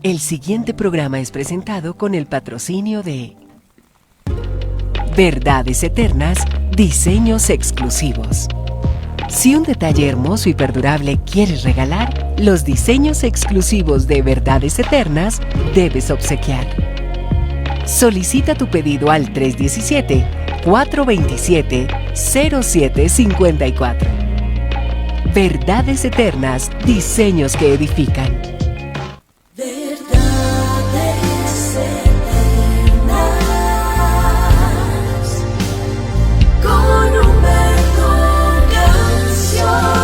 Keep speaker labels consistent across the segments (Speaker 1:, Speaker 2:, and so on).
Speaker 1: El siguiente programa es presentado con el patrocinio de Verdades Eternas, diseños exclusivos. Si un detalle hermoso y perdurable quieres regalar, los diseños exclusivos de Verdades Eternas debes obsequiar. Solicita tu pedido al 317-427-0754. Verdades Eternas, diseños que edifican.
Speaker 2: Verdades eternas con Humberto Canción.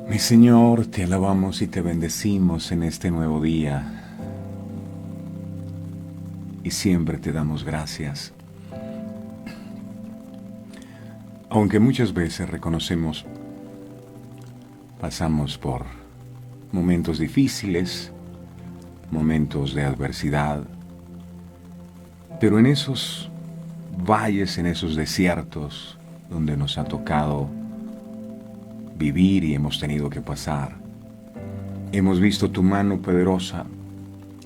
Speaker 3: Mi Señor, te alabamos y te bendecimos en este nuevo día y siempre te damos gracias. Aunque muchas veces reconocemos, pasamos por momentos difíciles, momentos de adversidad, pero en esos valles, en esos desiertos donde nos ha tocado vivir y hemos tenido que pasar, hemos visto tu mano poderosa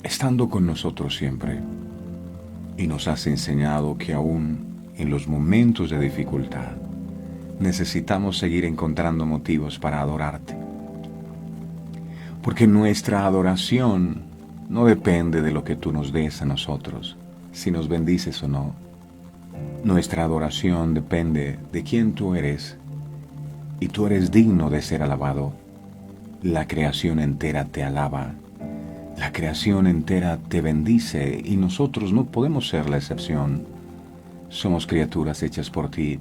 Speaker 3: estando con nosotros siempre, y nos has enseñado que aún en los momentos de dificultad necesitamos seguir encontrando motivos para adorarte, porque nuestra adoración no depende de lo que tú nos des a nosotros, si nos bendices o no. Nuestra adoración depende de quién tú eres, y tú eres digno de ser alabado. La creación entera te alaba, la creación entera te bendice, y nosotros no podemos ser la excepción. Somos criaturas hechas por ti,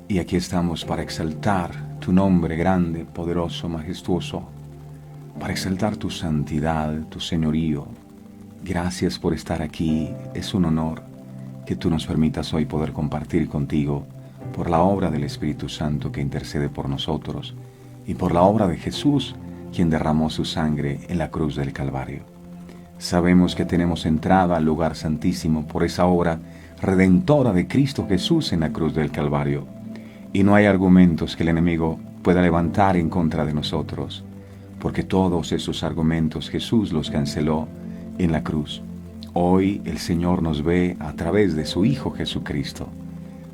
Speaker 3: y aquí estamos para exaltar tu nombre grande, poderoso, majestuoso, para exaltar tu santidad, tu señorío. Gracias por estar aquí. Es un honor que tú nos permitas hoy poder compartir contigo por la obra del Espíritu Santo que intercede por nosotros y por la obra de Jesús, quien derramó su sangre en la cruz del Calvario. Sabemos que tenemos entrada al lugar santísimo por esa obra redentora de Cristo Jesús en la cruz del Calvario, y no hay argumentos que el enemigo pueda levantar en contra de nosotros, porque todos esos argumentos Jesús los canceló en la cruz. Hoy el Señor nos ve a través de su Hijo Jesucristo.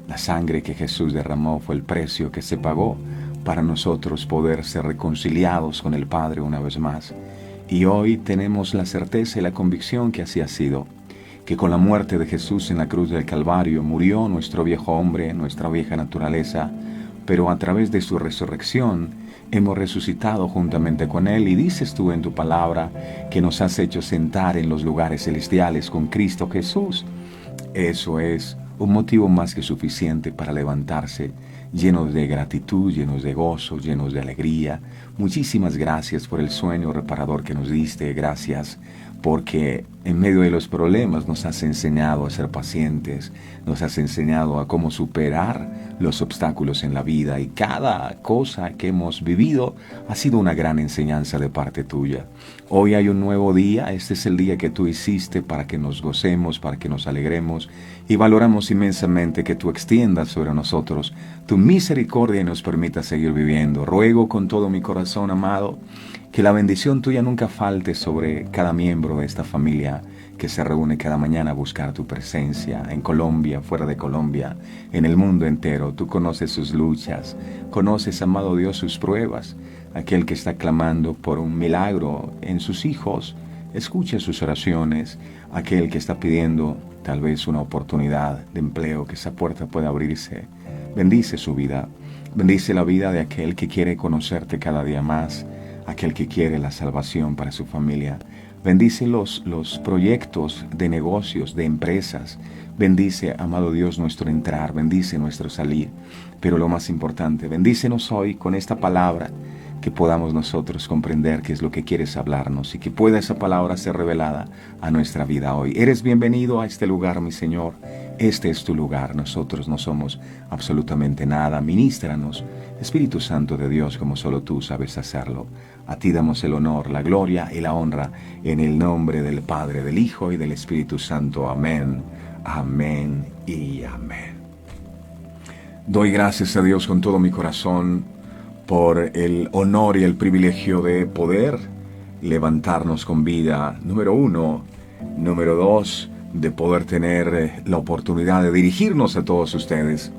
Speaker 3: La sangre que Jesús derramó fue el precio que se pagó para nosotros poder ser reconciliados con el Padre una vez más. Y hoy tenemos la certeza y la convicción que así ha sido, que con la muerte de Jesús en la cruz del Calvario murió nuestro viejo hombre, nuestra vieja naturaleza, pero a través de su resurrección hemos resucitado juntamente con Él, y dices tú en tu palabra que nos has hecho sentar en los lugares celestiales con Cristo Jesús. Eso es un motivo más que suficiente para levantarse llenos de gratitud, llenos de gozo, llenos de alegría. Muchísimas gracias por el sueño reparador que nos diste. Gracias porque en medio de los problemas nos has enseñado a ser pacientes, nos has enseñado a cómo superar los obstáculos en la vida, y cada cosa que hemos vivido ha sido una gran enseñanza de parte tuya. Hoy hay un nuevo día. Este es el día que tú hiciste para que nos gocemos, para que nos alegremos, y valoramos inmensamente que tú extiendas sobre nosotros tu misericordia y nos permita seguir viviendo. Ruego con todo mi corazón, amado, que la bendición tuya nunca falte sobre cada miembro de esta familia que se reúne cada mañana a buscar tu presencia, en Colombia, fuera de Colombia, en el mundo entero. Tú conoces sus luchas, conoces, amado Dios, sus pruebas. Aquel que está clamando por un milagro en sus hijos, escuche sus oraciones. Aquel que está pidiendo tal vez una oportunidad de empleo, que esa puerta pueda abrirse, bendice su vida. Bendice la vida de aquel que quiere conocerte cada día más, aquel que quiere la salvación para su familia. Bendice los proyectos de negocios, de empresas. Bendice, amado Dios, nuestro entrar, bendice nuestro salir. Pero lo más importante, bendícenos hoy con esta palabra, que podamos nosotros comprender qué es lo que quieres hablarnos y que pueda esa palabra ser revelada a nuestra vida hoy. Eres bienvenido a este lugar, mi Señor. Este es tu lugar. Nosotros no somos absolutamente nada. Ministranos, Espíritu Santo de Dios, como solo tú sabes hacerlo. A ti damos el honor, la gloria y la honra en el nombre del Padre, del Hijo y del Espíritu Santo. Amén, amén y amén. Doy gracias a Dios con todo mi corazón por el honor y el privilegio de poder levantarnos con vida, número 1. Número 2, de poder tener la oportunidad de dirigirnos a todos ustedes.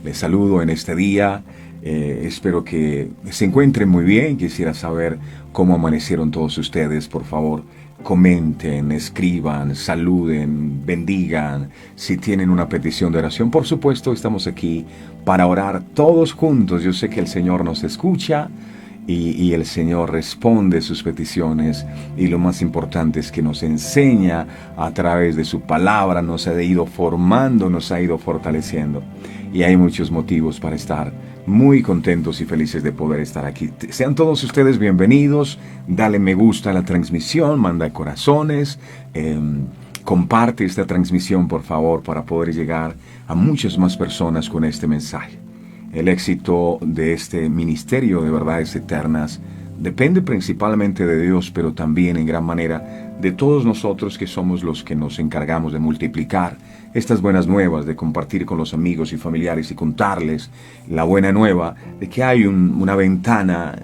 Speaker 3: Les saludo en este día. Espero que se encuentren muy bien. Quisiera saber cómo amanecieron todos ustedes. Por favor, comenten, escriban, saluden, bendigan. Si tienen una petición de oración, por supuesto, estamos aquí para orar todos juntos. Yo sé que el Señor nos escucha y el Señor responde sus peticiones, y lo más importante es que nos enseña a través de su palabra, nos ha ido formando, nos ha ido fortaleciendo, y hay muchos motivos para estar muy contentos y felices de poder estar aquí. Sean todos ustedes bienvenidos. Dale me gusta a la transmisión, manda corazones, comparte esta transmisión, por favor, para poder llegar a muchas más personas con este mensaje. El éxito de este ministerio de verdades eternas depende principalmente de Dios, pero también en gran manera de todos nosotros, que somos los que nos encargamos de multiplicar estas buenas nuevas, de compartir con los amigos y familiares y contarles la buena nueva de que hay una ventana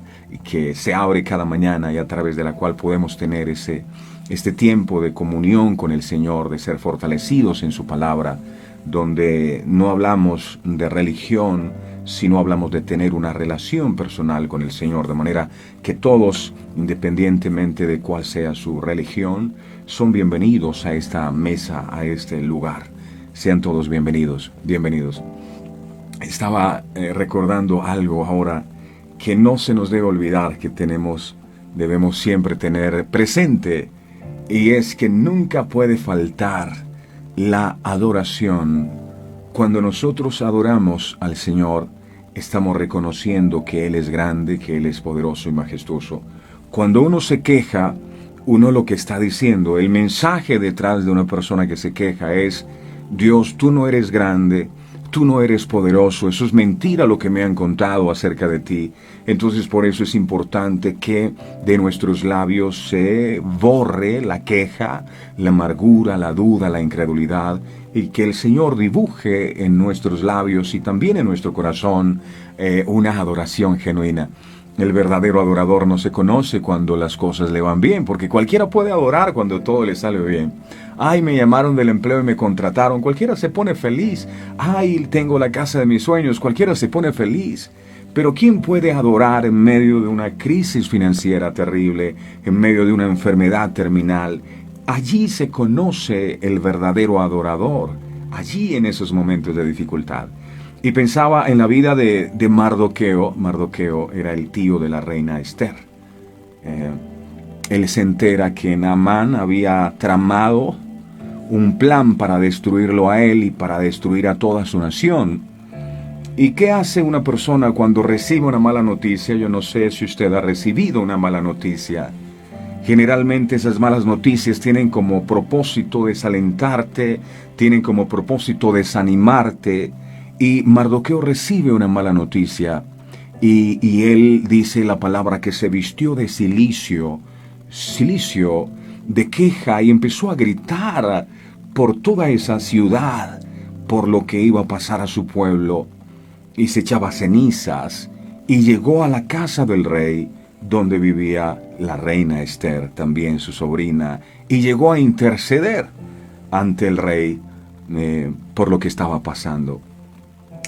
Speaker 3: que se abre cada mañana y a través de la cual podemos tener este tiempo de comunión con el Señor, de ser fortalecidos en su palabra, donde no hablamos de religión, sino hablamos de tener una relación personal con el Señor, de manera que todos, independientemente de cuál sea su religión, son bienvenidos a esta mesa, a este lugar. Sean todos bienvenidos, bienvenidos. Estaba recordando algo ahora que no se nos debe olvidar, que debemos siempre tener presente, y es que nunca puede faltar la adoración. Cuando nosotros adoramos al Señor, estamos reconociendo que Él es grande, que Él es poderoso y majestuoso. Cuando uno se queja, uno lo que está diciendo, el mensaje detrás de una persona que se queja es: Dios, tú no eres grande, tú no eres poderoso, eso es mentira lo que me han contado acerca de ti. Entonces por eso es importante que de nuestros labios se borre la queja, la amargura, la duda, la incredulidad, y que el Señor dibuje en nuestros labios y también en nuestro corazón una adoración genuina. El verdadero adorador no se conoce cuando las cosas le van bien, porque cualquiera puede adorar cuando todo le sale bien. Ay, me llamaron del empleo y me contrataron. Cualquiera se pone feliz. Ay, tengo la casa de mis sueños. Cualquiera se pone feliz. Pero ¿quién puede adorar en medio de una crisis financiera terrible, en medio de una enfermedad terminal? Allí se conoce el verdadero adorador, allí en esos momentos de dificultad. Y pensaba en la vida de Mardoqueo. Mardoqueo era el tío de la reina Esther. Él se entera que Naamán había tramado un plan para destruirlo a él y para destruir a toda su nación. ¿Y qué hace una persona cuando recibe una mala noticia? Yo no sé si usted ha recibido una mala noticia. Generalmente esas malas noticias tienen como propósito desalentarte, tienen como propósito desanimarte. Y Mardoqueo recibe una mala noticia y él dice la palabra que se vistió de cilicio, de queja, y empezó a gritar por toda esa ciudad por lo que iba a pasar a su pueblo, y se echaba cenizas y llegó a la casa del rey donde vivía la reina Esther, también su sobrina, y llegó a interceder ante el rey por lo que estaba pasando.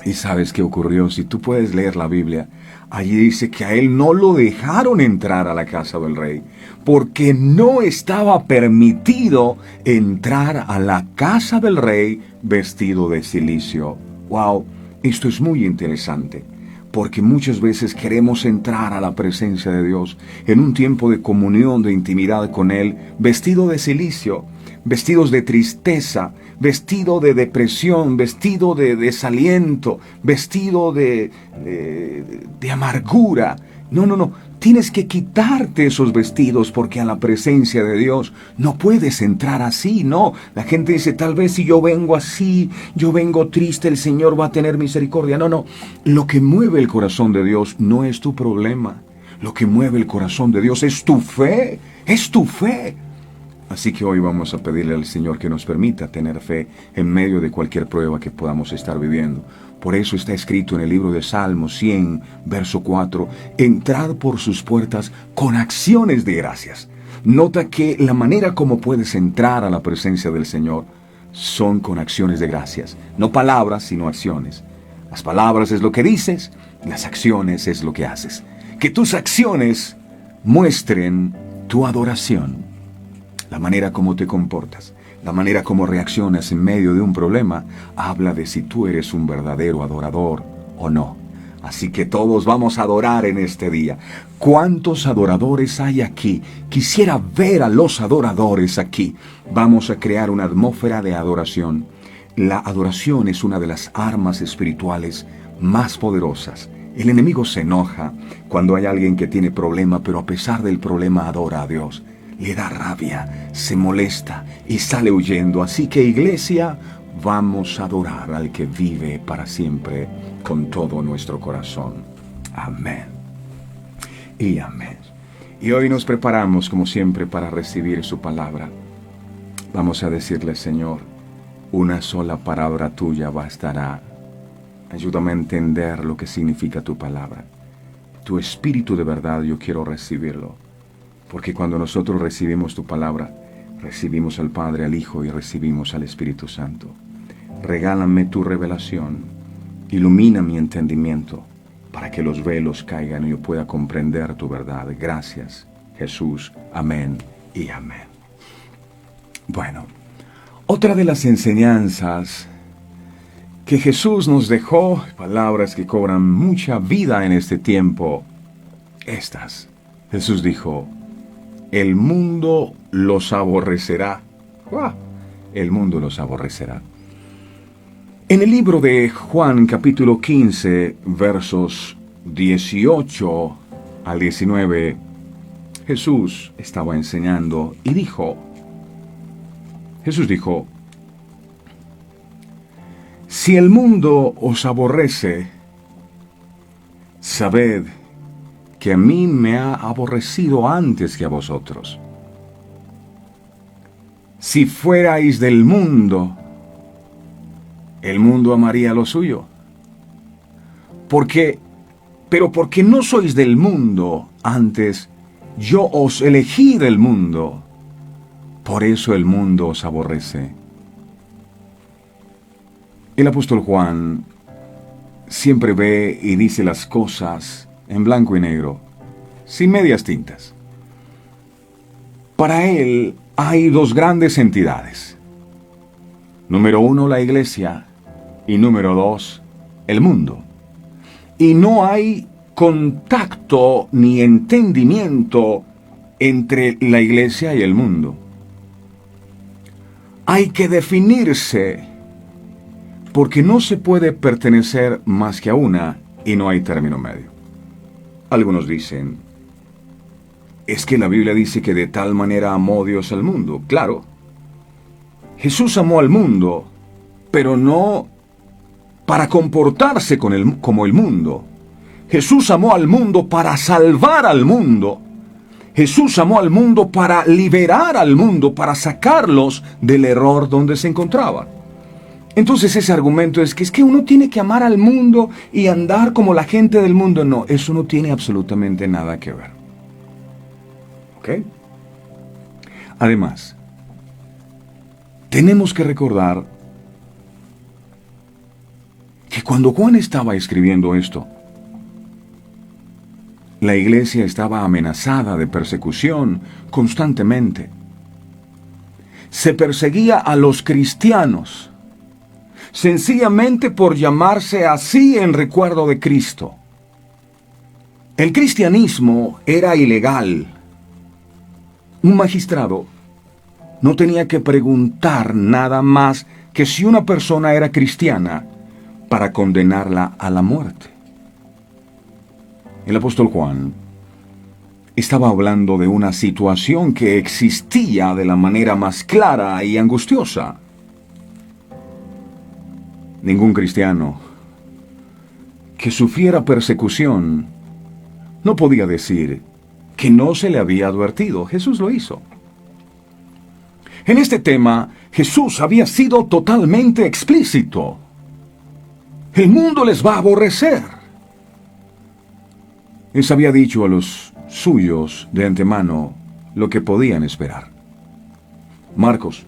Speaker 3: ¿Y sabes qué ocurrió? Si tú puedes leer la Biblia, allí dice que a él no lo dejaron entrar a la casa del rey, porque no estaba permitido entrar a la casa del rey vestido de cilicio. ¡Wow! Esto es muy interesante, porque muchas veces queremos entrar a la presencia de Dios en un tiempo de comunión, de intimidad con Él, vestido de cilicio, vestidos de tristeza, vestido de depresión, vestido de desaliento, vestido de amargura. No. Tienes que quitarte esos vestidos, porque a la presencia de Dios no puedes entrar así, no. La gente dice, tal vez si yo vengo así, yo vengo triste, el Señor va a tener misericordia. No. Lo que mueve el corazón de Dios no es tu problema. Lo que mueve el corazón de Dios es tu fe. Es tu fe. Así que hoy vamos a pedirle al Señor que nos permita tener fe en medio de cualquier prueba que podamos estar viviendo. Por eso está escrito en el libro de Salmos 100, verso 4, entrad por sus puertas con acciones de gracias. Nota que la manera como puedes entrar a la presencia del Señor son con acciones de gracias. No palabras, sino acciones. Las palabras es lo que dices, las acciones es lo que haces. Que tus acciones muestren tu adoración. La manera como te comportas, la manera como reaccionas en medio de un problema, habla de si tú eres un verdadero adorador o no. Así que todos vamos a adorar en este día. ¿Cuántos adoradores hay aquí? Quisiera ver a los adoradores aquí. Vamos a crear una atmósfera de adoración. La adoración es una de las armas espirituales más poderosas. El enemigo se enoja cuando hay alguien que tiene problema, pero a pesar del problema adora a Dios. Le da rabia, se molesta y sale huyendo. Así que, iglesia, vamos a adorar al que vive para siempre con todo nuestro corazón. Amén. Y amén. Y hoy nos preparamos, como siempre, para recibir su palabra. Vamos a decirle, Señor, una sola palabra tuya bastará. Ayúdame a entender lo que significa tu palabra. Tu espíritu de verdad, yo quiero recibirlo. Porque cuando nosotros recibimos tu palabra, recibimos al Padre, al Hijo y recibimos al Espíritu Santo. Regálame tu revelación, ilumina mi entendimiento, para que los velos caigan y yo pueda comprender tu verdad. Gracias, Jesús. Amén y amén. Bueno, otra de las enseñanzas que Jesús nos dejó, palabras que cobran mucha vida en este tiempo, estas. Jesús dijo, el mundo los aborrecerá. El mundo los aborrecerá. En el libro de Juan, capítulo 15, versos 18 al 19, Jesús estaba enseñando y Jesús dijo, si el mundo os aborrece, sabed que a mí me ha aborrecido antes que a vosotros. Si fuerais del mundo, el mundo amaría lo suyo. Pero porque no sois del mundo, antes yo os elegí del mundo, por eso el mundo os aborrece. El apóstol Juan siempre ve y dice las cosas en blanco y negro, sin medias tintas. Para él hay dos grandes entidades. Número 1, la iglesia, y número 2, el mundo. Y no hay contacto ni entendimiento entre la iglesia y el mundo. Hay que definirse, porque no se puede pertenecer más que a una y no hay término medio. Algunos dicen, es que la Biblia dice que de tal manera amó Dios al mundo. Claro, Jesús amó al mundo, pero no para comportarse como el mundo. Jesús amó al mundo para salvar al mundo. Jesús amó al mundo para liberar al mundo, para sacarlos del error donde se encontraba. Entonces ese argumento es que uno tiene que amar al mundo y andar como la gente del mundo. No, eso no tiene absolutamente nada que ver. ¿Ok? Además, tenemos que recordar que que cuando Juan estaba escribiendo esto, la iglesia estaba amenazada de persecución constantemente. Se perseguía a los cristianos, sencillamente por llamarse así en recuerdo de Cristo. El cristianismo era ilegal. Un magistrado no tenía que preguntar nada más que si una persona era cristiana para condenarla a la muerte. El apóstol Juan estaba hablando de una situación que existía de la manera más clara y angustiosa. Ningún cristiano que sufriera persecución no podía decir que no se le había advertido. Jesús lo hizo. En este tema, Jesús había sido totalmente explícito. El mundo les va a aborrecer. Les había dicho a los suyos de antemano lo que podían esperar. Marcos.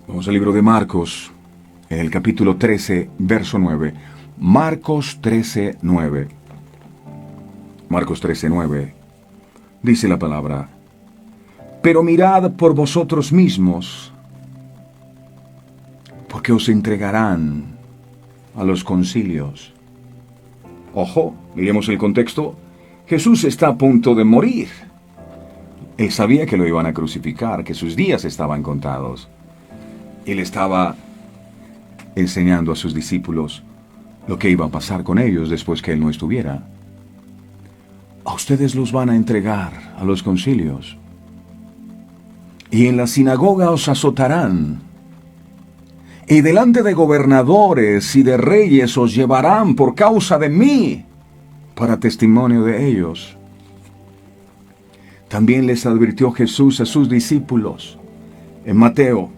Speaker 3: Vamos al libro de Marcos, en el capítulo 13, verso 9. Marcos 13, 9. Marcos 13, 9. Dice la palabra: pero mirad por vosotros mismos, porque os entregarán a los concilios. Ojo, miremos el contexto. Jesús está a punto de morir. Él sabía que lo iban a crucificar, que sus días estaban contados. Él estaba enseñando a sus discípulos lo que iba a pasar con ellos después que él no estuviera. A ustedes los van a entregar a los concilios, y en la sinagoga os azotarán, y delante de gobernadores y de reyes os llevarán por causa de mí, para testimonio de ellos. También les advirtió Jesús a sus discípulos en Mateo,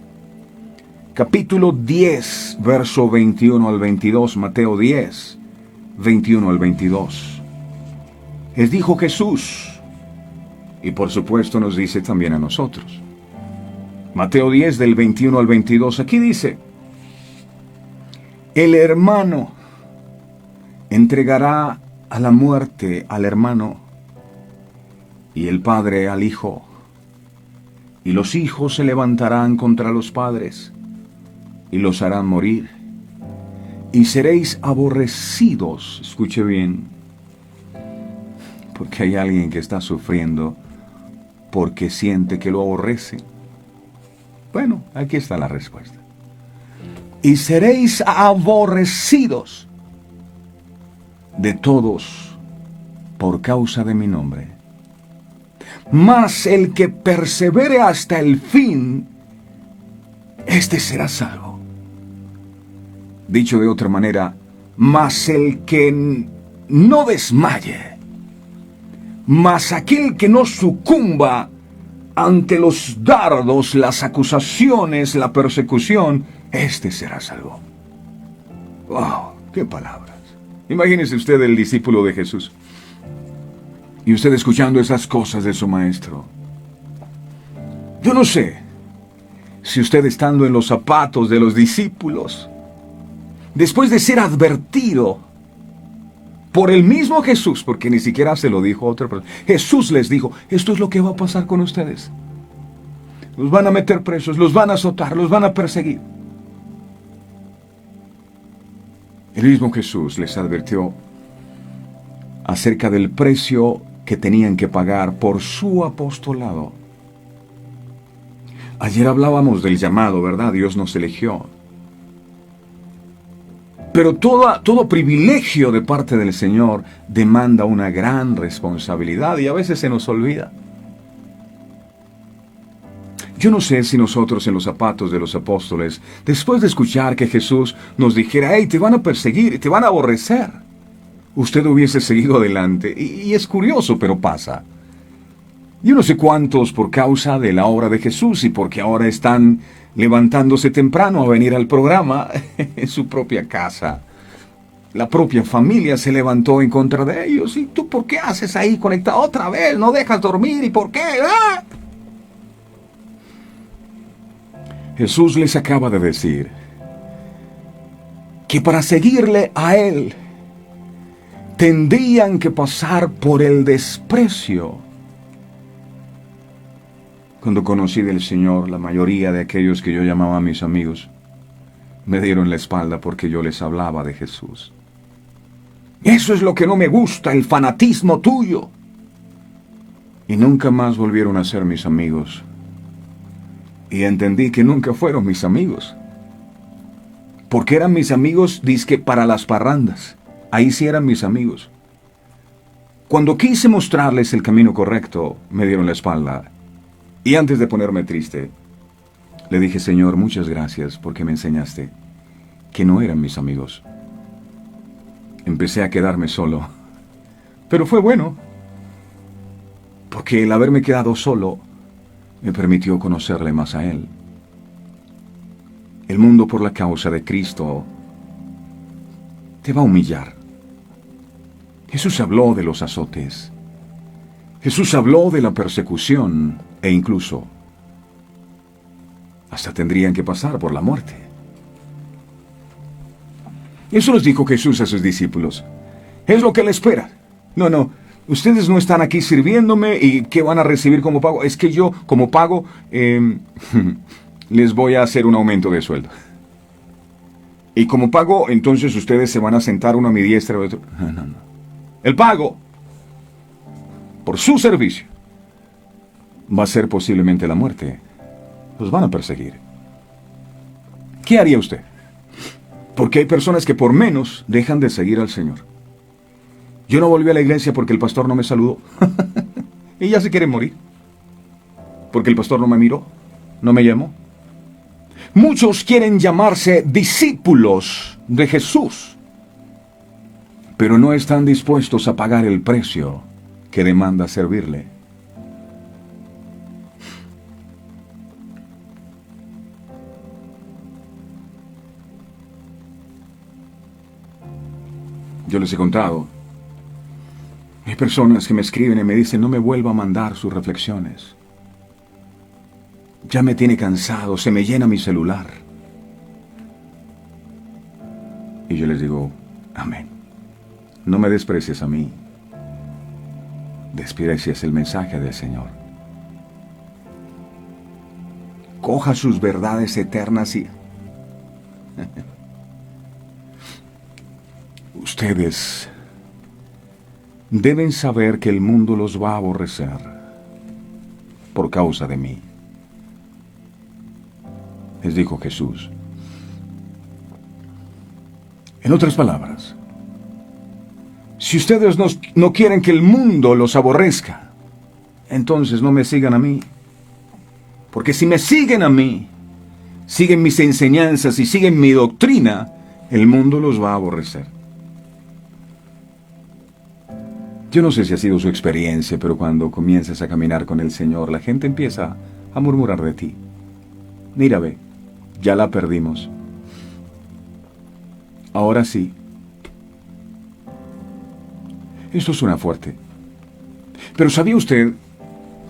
Speaker 3: capítulo 10, verso 21 al 22, Mateo 10, 21 al 22. Les dijo Jesús, y por supuesto nos dice también a nosotros. Mateo 10, del 21 al 22, aquí dice: el hermano entregará a la muerte al hermano, y el padre al hijo, y los hijos se levantarán contra los padres, y los harán morir, y seréis aborrecidos, escuche bien, porque hay alguien que está sufriendo porque siente que lo aborrece. Bueno, aquí está la respuesta. Y seréis aborrecidos de todos por causa de mi nombre. Mas el que persevere hasta el fin, este será salvo. Dicho de otra manera, mas el que no desmaye, mas aquel que no sucumba ante los dardos, las acusaciones, la persecución, este será salvo. ¡Wow! ¡Qué palabras! Imagínese usted el discípulo de Jesús, y usted escuchando esas cosas de su maestro. Yo no sé si usted, estando en los zapatos de los discípulos, después de ser advertido por el mismo Jesús, porque ni siquiera se lo dijo a otra persona, Jesús les dijo: esto es lo que va a pasar con ustedes. Los van a meter presos, los van a azotar, los van a perseguir. El mismo Jesús les advirtió acerca del precio que tenían que pagar por su apostolado. Ayer hablábamos del llamado, ¿verdad? Dios nos eligió. Pero todo privilegio de parte del Señor demanda una gran responsabilidad, y a veces se nos olvida. Yo no sé si nosotros, en los zapatos de los apóstoles, después de escuchar que Jesús nos dijera: hey, te van a perseguir, te van a aborrecer, usted hubiese seguido adelante. Y es curioso, pero pasa. Yo no sé cuántos, por causa de la obra de Jesús y porque ahora están levantándose temprano a venir al programa, en su propia casa, la propia familia se levantó en contra de ellos. ¿Y tú por qué haces ahí conectado otra vez? ¿No dejas dormir? ¿Y por qué? ¡Ah! Jesús les acaba de decir: que para seguirle a Él tendrían que pasar por el desprecio. Cuando conocí del Señor, la mayoría de aquellos que yo llamaba mis amigos me dieron la espalda porque yo les hablaba de Jesús. Eso es lo que no me gusta, el fanatismo tuyo. Y nunca más volvieron a ser mis amigos. Y entendí que nunca fueron mis amigos. Porque eran mis amigos, dizque para las parrandas. Ahí sí eran mis amigos. Cuando quise mostrarles el camino correcto, me dieron la espalda. Y antes de ponerme triste, le dije, Señor, muchas gracias porque me enseñaste que no eran mis amigos. Empecé a quedarme solo. Pero fue bueno. Porque el haberme quedado solo me permitió conocerle más a Él. El mundo por la causa de Cristo te va a humillar. Jesús habló de los azotes. Jesús habló de la persecución e incluso hasta tendrían que pasar por la muerte. Eso les dijo Jesús a sus discípulos. Es lo que le espera. No, ustedes no están aquí sirviéndome y ¿qué van a recibir como pago? Es que yo, como pago, les voy a hacer un aumento de sueldo. Y como pago, entonces ustedes se van a sentar uno a mi diestra y otro. No. El pago por su servicio va a ser posiblemente la muerte. Los van a perseguir. ¿Qué haría usted? Porque hay personas que por menos dejan de seguir al Señor. Yo no volví a la iglesia porque el pastor no me saludó. Y ya se quieren morir. Porque el pastor no me miró, no me llamó. Muchos quieren llamarse discípulos de Jesús, pero no están dispuestos a pagar el precio que demanda servirle. Yo les he contado. Hay personas que me escriben y me dicen, no me vuelva a mandar sus reflexiones. Ya me tiene cansado, se me llena mi celular. Y yo les digo, amén. No me desprecies a mí. Desprecies el mensaje del Señor. Coja sus verdades eternas y... Ustedes deben saber que el mundo los va a aborrecer por causa de mí. Les dijo Jesús. En otras palabras, si ustedes no quieren que el mundo los aborrezca, entonces no me sigan a mí. Porque si me siguen a mí, siguen mis enseñanzas y siguen mi doctrina, el mundo los va a aborrecer. Yo no sé si ha sido su experiencia, pero cuando comienzas a caminar con el Señor, la gente empieza a murmurar de ti. Mira, ve, ya la perdimos. Ahora sí. Esto suena fuerte. Pero ¿sabía usted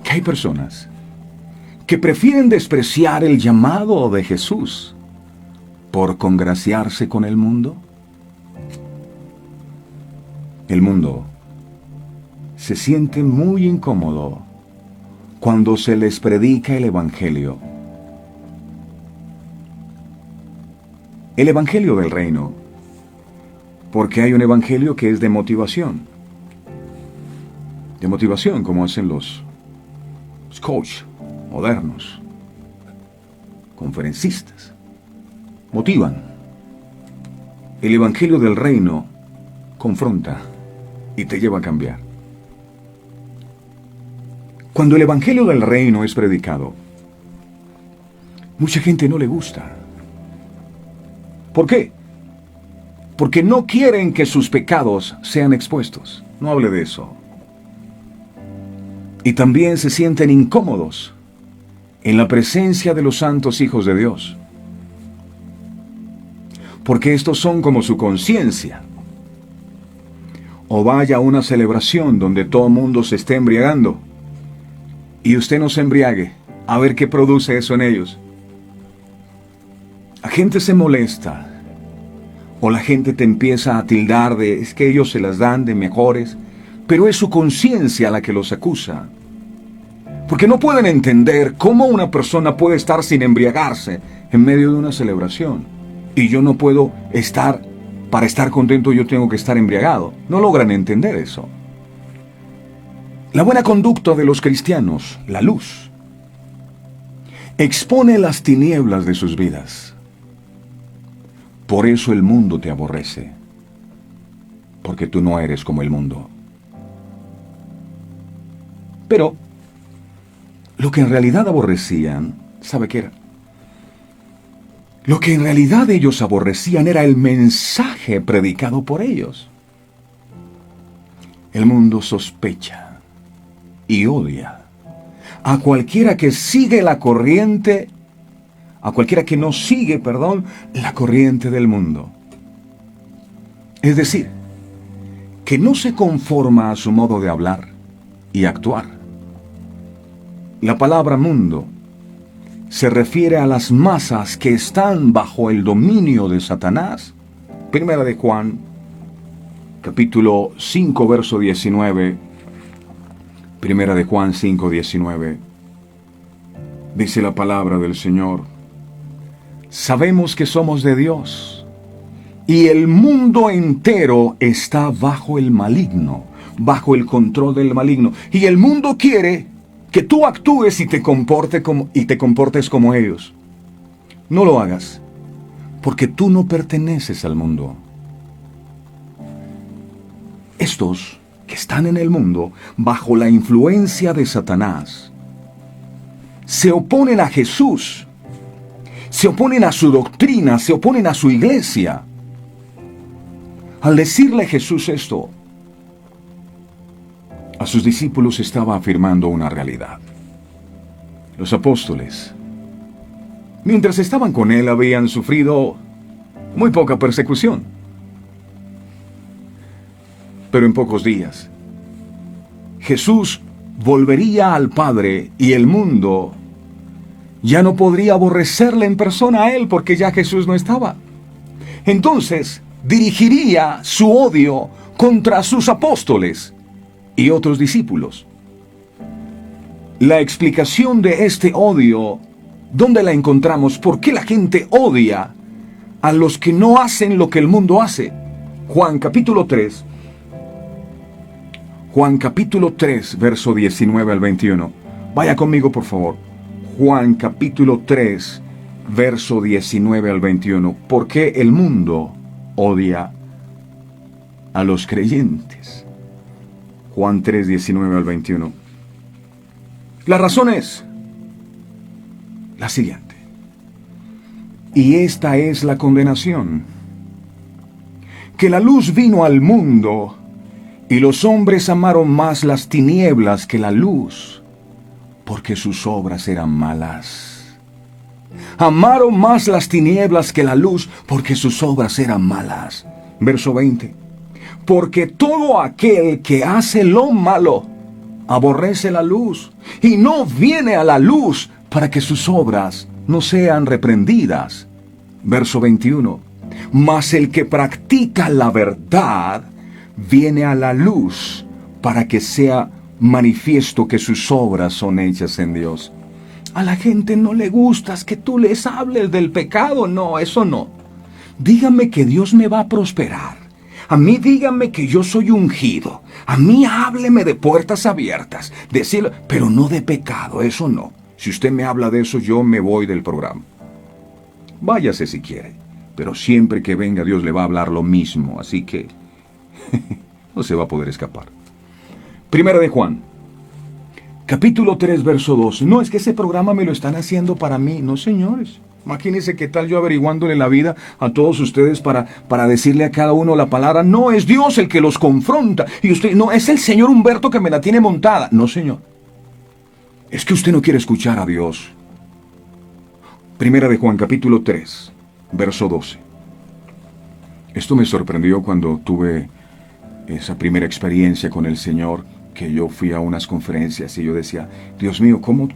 Speaker 3: que hay personas que prefieren despreciar el llamado de Jesús por congraciarse con el mundo? El mundo se siente muy incómodo cuando se les predica el Evangelio. El Evangelio del Reino, porque hay un Evangelio que es de motivación. De motivación, como hacen los coach modernos, conferencistas. Motivan. El Evangelio del Reino confronta y te lleva a cambiar. Cuando el Evangelio del Reino es predicado, mucha gente no le gusta. ¿Por qué? Porque no quieren que sus pecados sean expuestos. No hable de eso. Y también se sienten incómodos en la presencia de los santos hijos de Dios. Porque estos son como su conciencia. O vaya a una celebración donde todo el mundo se esté embriagando y usted no se embriague, a ver qué produce eso en ellos. La gente se molesta O la gente te empieza a tildar de, es que ellos se las dan de mejores, pero es su conciencia la que los acusa. Porque no pueden entender cómo una persona puede estar sin embriagarse en medio de una celebración. Y yo no puedo estar, para estar contento yo tengo que estar embriagado. No logran entender eso. La buena conducta de los cristianos, la luz, expone las tinieblas de sus vidas. Por eso el mundo te aborrece, porque tú no eres como el mundo. Pero lo que en realidad aborrecían, ¿sabe qué era? Lo que en realidad ellos aborrecían era el mensaje predicado por ellos. El mundo sospecha y odia a cualquiera que sigue la corriente, a cualquiera que no sigue, la corriente del mundo. Es decir, que no se conforma a su modo de hablar y actuar. La palabra mundo se refiere a las masas que están bajo el dominio de Satanás. Primera de Juan, capítulo 5, verso 19. Primera de Juan 5, 19. Dice la palabra del Señor: sabemos que somos de Dios, y el mundo entero está bajo el maligno, bajo el control del maligno. Y el mundo quiere que tú actúes y te comportes como ellos. No lo hagas, porque tú no perteneces al mundo. Estos que están en el mundo, bajo la influencia de Satanás, se oponen a Jesús, se oponen a su doctrina, se oponen a su iglesia. Al decirle Jesús esto, a sus discípulos estaba afirmando una realidad. Los apóstoles, mientras estaban con él, habían sufrido muy poca persecución. Pero en pocos días, Jesús volvería al Padre y el mundo ya no podría aborrecerle en persona a él porque ya Jesús no estaba. Entonces, dirigiría su odio contra sus apóstoles y otros discípulos. La explicación de este odio, ¿dónde la encontramos? ¿Por qué la gente odia a los que no hacen lo que el mundo hace? Juan capítulo 3. Juan capítulo 3, verso 19 al 21. Vaya conmigo, por favor. Juan capítulo 3, verso 19 al 21. ¿Por qué el mundo odia a los creyentes? Juan 3, 19 al 21. La razón es la siguiente. Y esta es la condenación: que la luz vino al mundo, y los hombres amaron más las tinieblas que la luz, porque sus obras eran malas. Amaron más las tinieblas que la luz, porque sus obras eran malas. Verso 20. Porque todo aquel que hace lo malo aborrece la luz, y no viene a la luz para que sus obras no sean reprendidas. Verso 21. Mas el que practica la verdad viene a la luz para que sea manifiesto que sus obras son hechas en Dios. A la gente no le gustas que tú les hables del pecado. No, eso no. Dígame que Dios me va a prosperar. A mí dígame que yo soy ungido. A mí hábleme de puertas abiertas. Decirlo, pero no de pecado, eso no. Si usted me habla de eso, yo me voy del programa. Váyase si quiere. Pero siempre que venga Dios le va a hablar lo mismo. Así que no se va a poder escapar. Primera de Juan, capítulo 3, verso 2. No, es que ese programa me lo están haciendo para mí. No, señores. Imagínense qué tal yo averiguándole la vida a todos ustedes para decirle a cada uno la palabra. No, es Dios el que los confronta. Y usted, no, es el señor Humberto que me la tiene montada. No, señor. Es que usted no quiere escuchar a Dios. Primera de Juan, capítulo 3, verso 12. Esto me sorprendió cuando tuve esa primera experiencia con el Señor, que yo fui a unas conferencias y yo decía, Dios mío, ¿cómo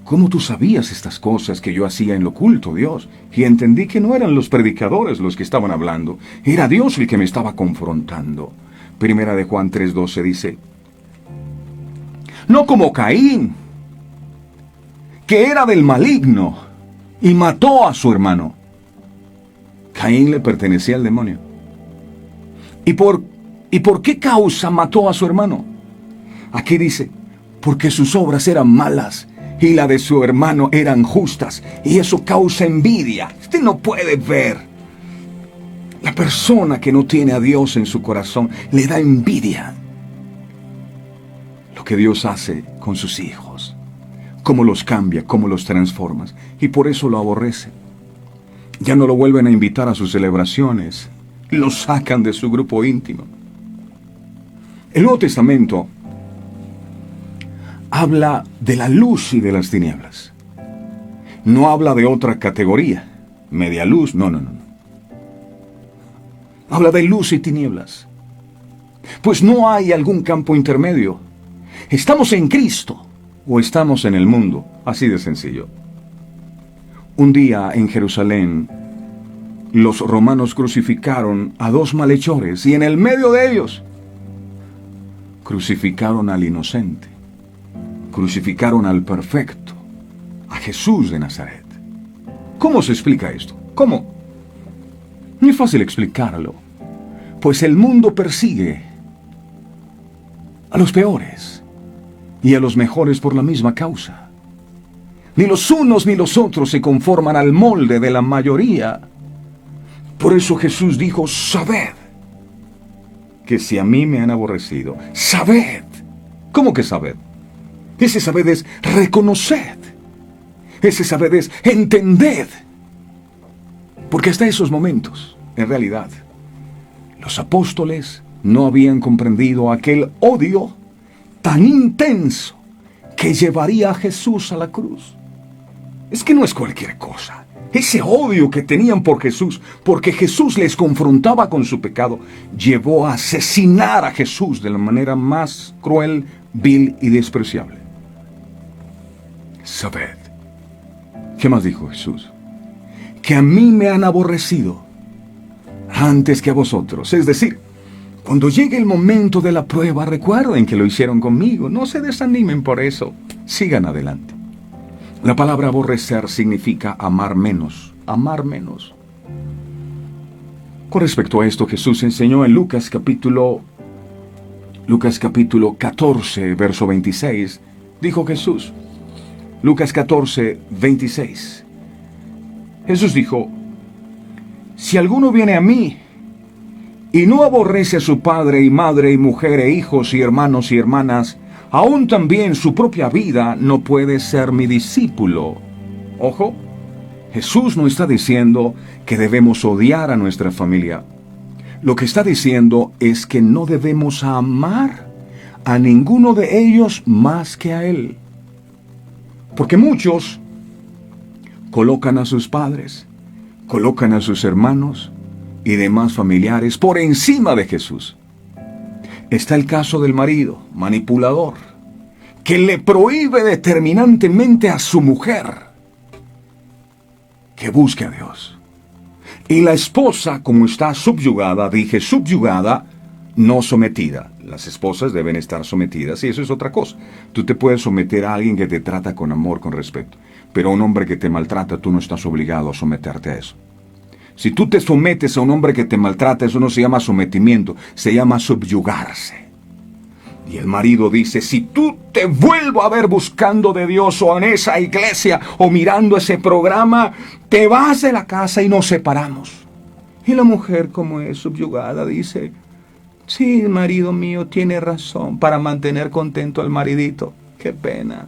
Speaker 3: ¿cómo tú sabías estas cosas que yo hacía en lo oculto, Dios? Y entendí que no eran los predicadores los que estaban hablando, era Dios el que me estaba confrontando. Primera de Juan 3:12 dice, no como Caín, que era del maligno y mató a su hermano. Caín le pertenecía al demonio. ¿Y por qué causa mató a su hermano? Aquí dice, porque sus obras eran malas y la de su hermano eran justas, y eso causa envidia. Usted no puede ver. La persona que no tiene a Dios en su corazón le da envidia lo que Dios hace con sus hijos, cómo los cambia, cómo los transforma, y por eso lo aborrece. Ya no lo vuelven a invitar a sus celebraciones, lo sacan de su grupo íntimo. El Nuevo Testamento habla de la luz y de las tinieblas. No habla de otra categoría, media luz, no. Habla de luz y tinieblas. Pues no hay algún campo intermedio. ¿Estamos en Cristo o estamos en el mundo? Así de sencillo. Un día en Jerusalén, los romanos crucificaron a 2 malhechores y en el medio de ellos crucificaron al inocente. Crucificaron al perfecto, a Jesús de Nazaret. ¿Cómo se explica esto? ¿Cómo? No es fácil explicarlo, pues el mundo persigue a los peores y a los mejores por la misma causa. Ni los unos ni los otros se conforman al molde de la mayoría. Por eso Jesús dijo, sabed que si a mí me han aborrecido, sabed. ¿Cómo que sabed? Ese sabed es reconoced. Ese sabed es entended. Porque hasta esos momentos, en realidad, los apóstoles no habían comprendido aquel odio tan intenso que llevaría a Jesús a la cruz. Es que no es cualquier cosa. Ese odio que tenían por Jesús, porque Jesús les confrontaba con su pecado, llevó a asesinar a Jesús de la manera más cruel, vil y despreciable. Sabed. ¿Qué más dijo Jesús? Que a mí me han aborrecido antes que a vosotros. Es decir, cuando llegue el momento de la prueba, recuerden que lo hicieron conmigo. No se desanimen por eso. Sigan adelante. La palabra aborrecer significa amar menos. Amar menos. Con respecto a esto, Jesús enseñó en Lucas capítulo 14, verso 26. Dijo Jesús, Lucas 14, 26. Jesús dijo, si alguno viene a mí y no aborrece a su padre y madre y mujer e hijos y hermanos y hermanas, aún también su propia vida, no puede ser mi discípulo. Ojo, Jesús no está diciendo que debemos odiar a nuestra familia. Lo que está diciendo es que no debemos amar a ninguno de ellos más que a Él. Porque muchos colocan a sus padres, colocan a sus hermanos y demás familiares por encima de Jesús. Está el caso del marido manipulador, que le prohíbe determinantemente a su mujer que busque a Dios. Y la esposa, como está subyugada, dije subyugada, no sometida. Las esposas deben estar sometidas y eso es otra cosa. Tú te puedes someter a alguien que te trata con amor, con respeto. Pero a un hombre que te maltrata, tú no estás obligado a someterte a eso. Si tú te sometes a un hombre que te maltrata, eso no se llama sometimiento, se llama subyugarse. Y el marido dice, si tú te vuelvo a ver buscando de Dios o en esa iglesia o mirando ese programa, te vas de la casa y nos separamos. Y la mujer, como es subyugada, dice, sí, marido mío tiene razón, para mantener contento al maridito. Qué pena.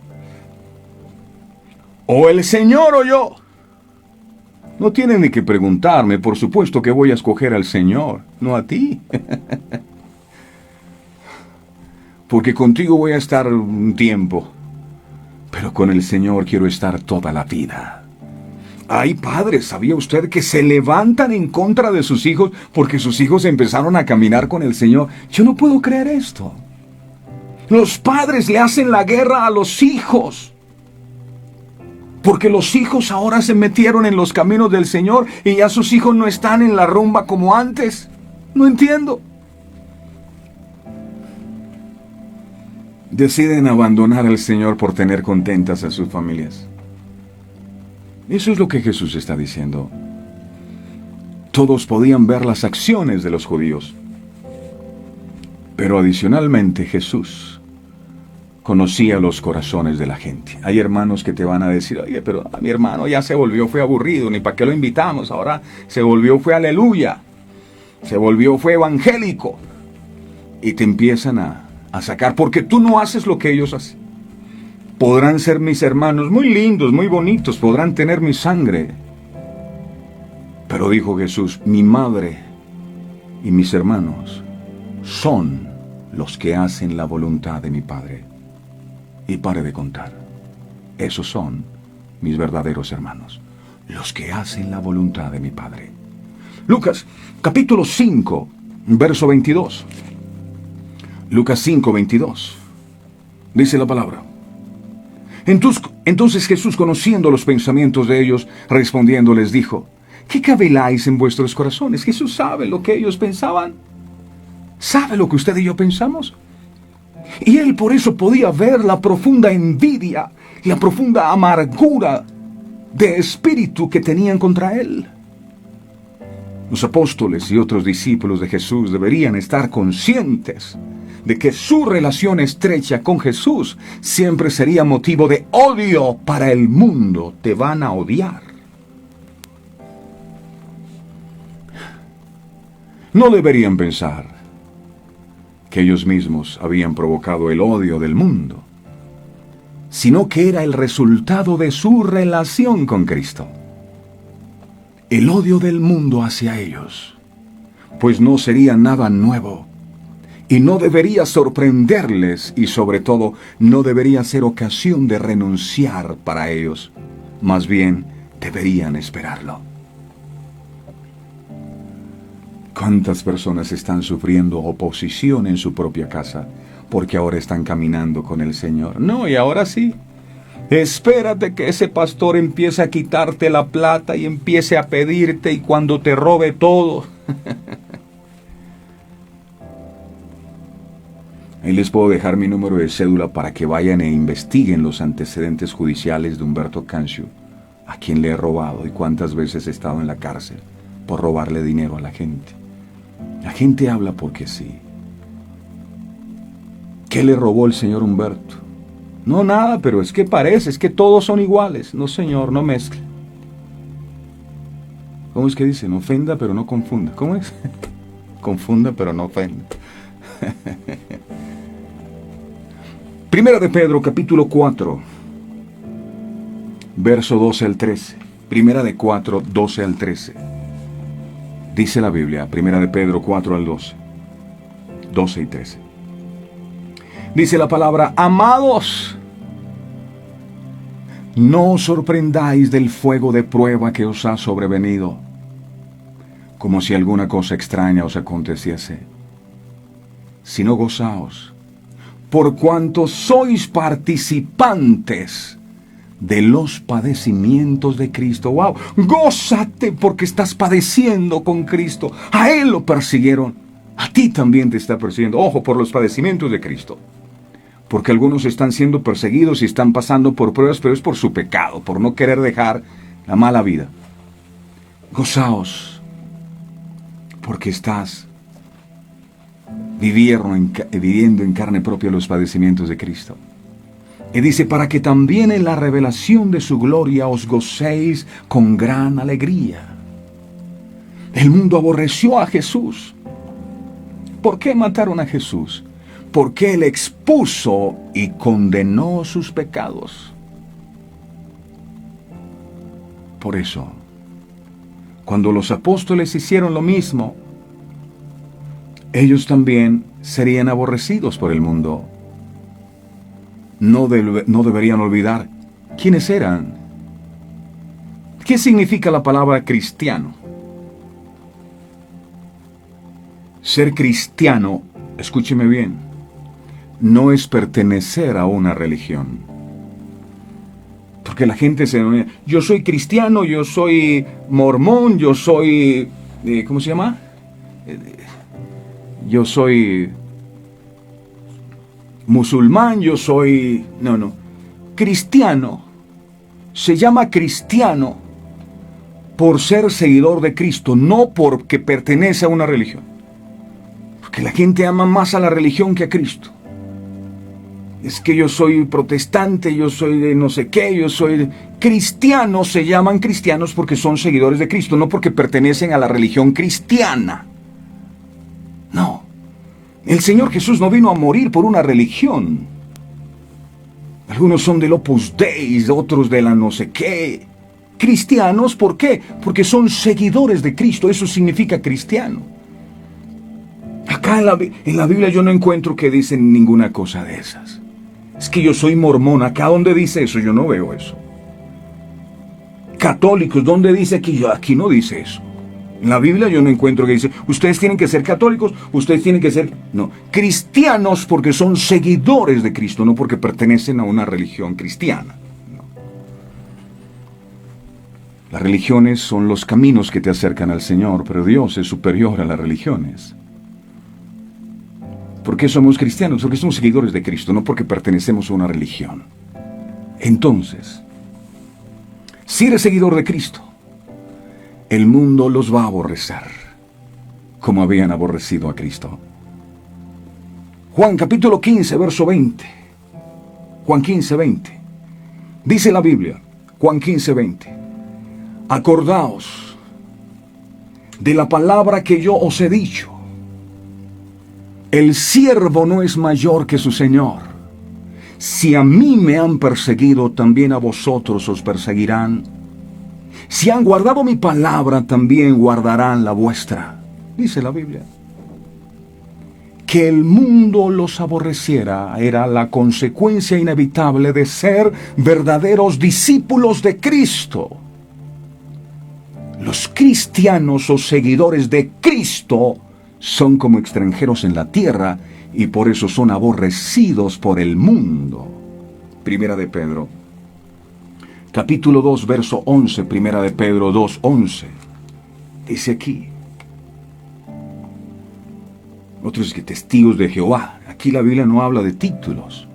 Speaker 3: O el Señor o yo. No tienen ni que preguntarme, por supuesto que voy a escoger al Señor, no a ti. Porque contigo voy a estar un tiempo, pero con el Señor quiero estar toda la vida. Hay padres, ¿sabía usted que se levantan en contra de sus hijos porque sus hijos empezaron a caminar con el Señor? Yo no puedo creer esto. Los padres le hacen la guerra a los hijos. Porque los hijos ahora se metieron en los caminos del Señor y ya sus hijos no están en la rumba como antes. No entiendo. Deciden abandonar al Señor por tener contentas a sus familias. Eso es lo que Jesús está diciendo. Todos podían ver las acciones de los judíos. Pero adicionalmente Jesús conocía los corazones de la gente. Hay hermanos que te van a decir, oye, pero a mi hermano ya se volvió, fue aburrido, ni para qué lo invitamos, ahora se volvió, fue aleluya, se volvió, fue evangélico. Y te empiezan a sacar, porque tú no haces lo que ellos hacen. Podrán ser mis hermanos muy lindos, muy bonitos, podrán tener mi sangre. Pero dijo Jesús, mi madre y mis hermanos son los que hacen la voluntad de mi Padre. Y pare de contar. Esos son mis verdaderos hermanos, los que hacen la voluntad de mi Padre. Lucas, capítulo 5, verso 22. Lucas 5, 22. Dice la palabra. Entonces Jesús, conociendo los pensamientos de ellos, respondiendo les dijo, ¿qué caviláis en vuestros corazones? Jesús sabe lo que ellos pensaban. ¿Sabe lo que usted y yo pensamos? Y él por eso podía ver la profunda envidia, la profunda amargura de espíritu que tenían contra él. Los apóstoles y otros discípulos de Jesús deberían estar conscientes de que su relación estrecha con Jesús siempre sería motivo de odio para el mundo. Te van a odiar. No deberían pensar que ellos mismos habían provocado el odio del mundo, sino que era el resultado de su relación con Cristo. El odio del mundo hacia ellos, pues no sería nada nuevo, y no debería sorprenderles, y sobre todo no debería ser ocasión de renunciar para ellos. Más bien, deberían esperarlo. ¿Cuántas personas están sufriendo oposición en su propia casa porque ahora están caminando con el Señor? No, y ahora sí. Espérate que ese pastor empiece a quitarte la plata y empiece a pedirte y cuando te robe todo. Ahí les puedo dejar mi número de cédula para que vayan e investiguen los antecedentes judiciales de Humberto Cancio, a quien le he robado y cuántas veces he estado en la cárcel por robarle dinero a la gente. La gente habla porque sí. ¿Qué le robó el señor Humberto? No, nada, pero es que parece, es que todos son iguales. No, señor, no mezcle. ¿Cómo es que dice? No ofenda, pero no confunda. ¿Cómo es? Confunda, pero no ofenda. Primera de Pedro, capítulo 4, verso 12 al 13. Primera de 4, 12 al 13. Dice la Biblia, Primera de Pedro 4 al 12. 12 y 13. Dice la palabra, amados, no os sorprendáis del fuego de prueba que os ha sobrevenido, como si alguna cosa extraña os aconteciese, sino gozaos, por cuanto sois participantes de los padecimientos de Cristo. ¡Wow! Gózate porque estás padeciendo con Cristo. A Él lo persiguieron. A ti también te está persiguiendo. Ojo, por los padecimientos de Cristo. Porque algunos están siendo perseguidos y están pasando por pruebas, pero es por su pecado, por no querer dejar la mala vida. Gozaos, porque estás viviendo en carne propia los padecimientos de Cristo. Y dice, para que también en la revelación de su gloria os gocéis con gran alegría. El mundo aborreció a Jesús. ¿Por qué mataron a Jesús? Porque Él expuso y condenó sus pecados. Por eso, cuando los apóstoles hicieron lo mismo, ellos también serían aborrecidos por el mundo. No deberían olvidar quiénes eran. ¿Qué significa la palabra cristiano? Ser cristiano, escúcheme bien, no es pertenecer a una religión. Porque la gente yo soy cristiano, yo soy mormón, yo soy, ¿cómo se llama? Yo soy musulmán, yo soy, no, cristiano. Se llama cristiano por ser seguidor de Cristo, no porque pertenece a una religión. Porque la gente ama más a la religión que a Cristo. Es que yo soy protestante, yo soy de no sé qué, yo soy... Cristianos se llaman cristianos porque son seguidores de Cristo, no porque pertenecen a la religión cristiana. No. El Señor Jesús no vino a morir por una religión. Algunos son del Opus Dei, otros de la no sé qué. Cristianos, ¿por qué? Porque son seguidores de Cristo, eso significa cristiano. Acá en la Biblia yo no encuentro que dicen ninguna cosa de esas. Es que yo soy mormón. ¿Acá dónde dice eso? Yo no veo eso. Católicos, ¿dónde dice aquí? Aquí no dice eso. En la Biblia yo no encuentro que dice, ustedes tienen que ser católicos, ustedes tienen que ser... No, cristianos porque son seguidores de Cristo, no porque pertenecen a una religión cristiana. No. Las religiones son los caminos que te acercan al Señor, pero Dios es superior a las religiones. ¿Por qué somos cristianos? Porque somos seguidores de Cristo, no porque pertenecemos a una religión. Entonces, si eres seguidor de Cristo, el mundo los va a aborrecer, como habían aborrecido a Cristo. Juan capítulo 15, verso 20. Juan 15, 20. Dice la Biblia, Juan 15, 20. Acordaos de la palabra que yo os he dicho. El siervo no es mayor que su Señor. Si a mí me han perseguido, también a vosotros os perseguirán. Si han guardado mi palabra, también guardarán la vuestra. Dice la Biblia. Que el mundo los aborreciera era la consecuencia inevitable de ser verdaderos discípulos de Cristo. Los cristianos o seguidores de Cristo son como extranjeros en la tierra y por eso son aborrecidos por el mundo. Primera de Pedro, capítulo 2, verso 11, Primera de Pedro 2, 11. Dice aquí, otros que testigos de Jehová. Aquí la Biblia no habla de títulos.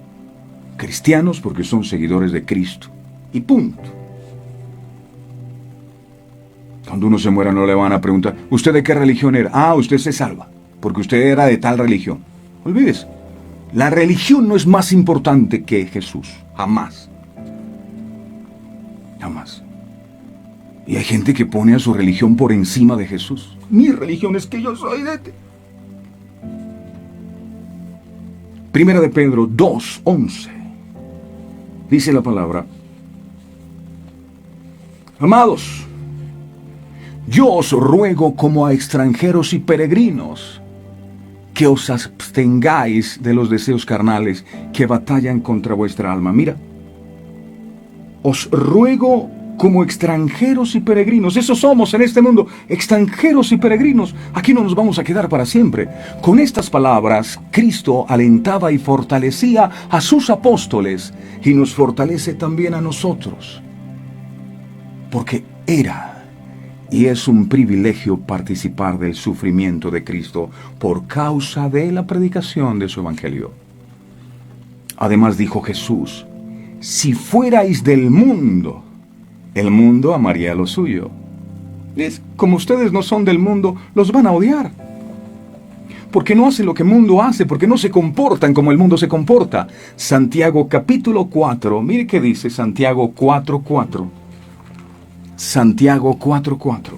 Speaker 3: Cristianos porque son seguidores de Cristo. Y punto. Cuando uno se muera no le van a preguntar, ¿usted de qué religión era? Ah, usted se salva, porque usted era de tal religión. Olvídese, la religión no es más importante que Jesús, jamás. Jamás. Y hay gente que pone a su religión por encima de Jesús. Mi religión es que yo soy de... Primera de Pedro 2, 11. Dice la palabra, amados, yo os ruego como a extranjeros y peregrinos, que os abstengáis de los deseos carnales que batallan contra vuestra alma. Mira, os ruego como extranjeros y peregrinos. Eso somos en este mundo, extranjeros y peregrinos. Aquí no nos vamos a quedar para siempre. Con estas palabras, Cristo alentaba y fortalecía a sus apóstoles y nos fortalece también a nosotros. Porque era y es un privilegio participar del sufrimiento de Cristo por causa de la predicación de su evangelio. Además dijo Jesús, si fuerais del mundo, el mundo amaría lo suyo. Es como ustedes no son del mundo, los van a odiar. Porque no hacen lo que el mundo hace, porque no se comportan como el mundo se comporta. Santiago capítulo 4, mire qué dice Santiago 4:4. Santiago 4:4.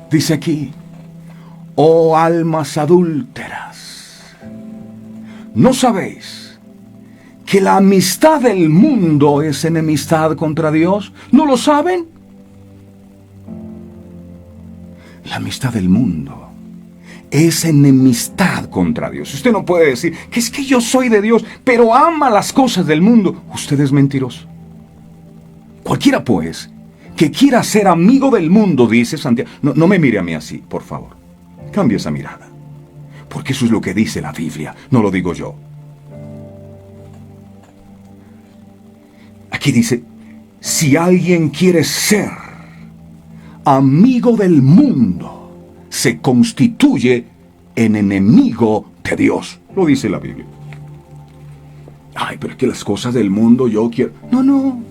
Speaker 3: Dice aquí, oh almas adúlteras, ¿no sabéis que la amistad del mundo es enemistad contra Dios? ¿No lo saben? La amistad del mundo es enemistad contra Dios. Usted no puede decir que es que yo soy de Dios, pero ama las cosas del mundo. Usted es mentiroso. Cualquiera, pues, que quiera ser amigo del mundo, dice Santiago. No me mire a mí así, por favor. Cambie esa mirada. Porque eso es lo que dice la Biblia, no lo digo yo. Aquí
Speaker 4: Aquí dice, si alguien quiere ser amigo del mundo, se constituye en enemigo de Dios. Lo dice la Biblia. Ay, pero es que las cosas del mundo yo quiero... No.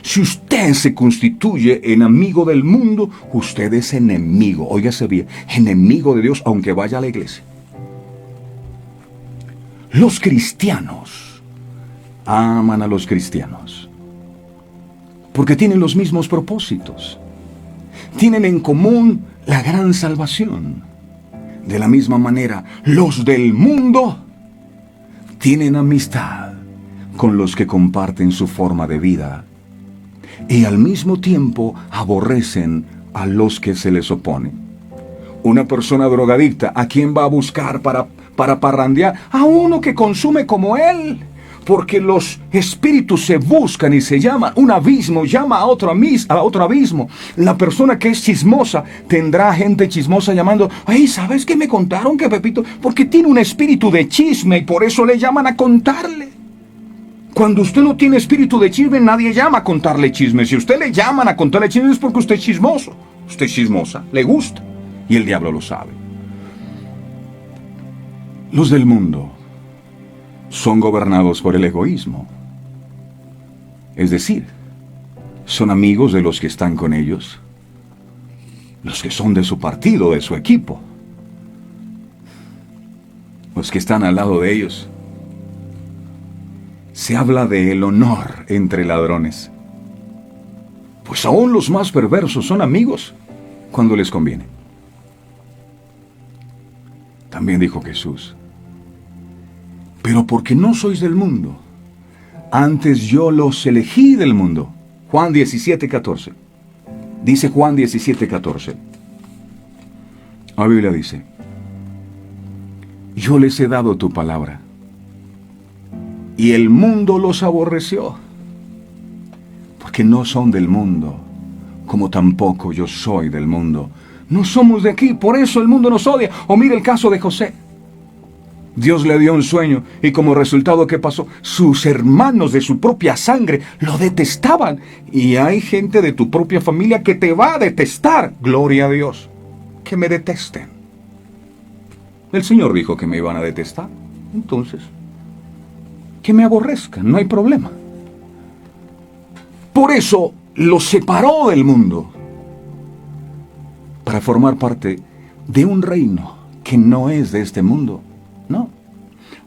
Speaker 4: Si usted se constituye en amigo del mundo, usted es enemigo. Óigase bien, enemigo de Dios, aunque vaya a la iglesia. Los cristianos aman a los cristianos porque tienen los mismos propósitos. Tienen en común la gran salvación. De la misma manera, los del mundo tienen amistad con los que comparten su forma de vida y al mismo tiempo aborrecen a los que se les oponen. Una persona drogadicta, ¿a quién va a buscar para parrandear? A uno que consume como él. Porque los espíritus se buscan y se llaman. Un abismo llama a otro abismo. La persona que es chismosa tendrá gente chismosa llamando, ay, ¿sabes qué me contaron que Pepito? Porque tiene un espíritu de chisme y por eso le llaman a contarle. Cuando usted no tiene espíritu de chisme, nadie llama a contarle chisme. Si usted le llaman a contarle chisme es porque usted es chismoso. Usted es chismosa, le gusta. Y el diablo lo sabe. Los del mundo son gobernados por el egoísmo. Es decir, son amigos de los que están con ellos, los que son de su partido, de su equipo, los que están al lado de ellos. Se habla del honor entre ladrones. Pues aún los más perversos son amigos cuando les conviene. También dijo Jesús, pero porque no sois del mundo, antes yo los elegí del mundo. Juan 17:14. Dice Juan 17:14. La Biblia dice, yo les he dado tu palabra, y el mundo los aborreció, porque no son del mundo, como tampoco yo soy del mundo. No somos de aquí, por eso el mundo nos odia. O mire el caso de José. Dios le dio un sueño y como resultado, ¿qué pasó? Sus hermanos de su propia sangre lo detestaban. Y hay gente de tu propia familia que te va a detestar. Gloria a Dios. Que me detesten. El Señor dijo que me iban a detestar. Entonces, que me aborrezcan, no hay problema. Por eso los separó del mundo, para formar parte de un reino que no es de este mundo. No.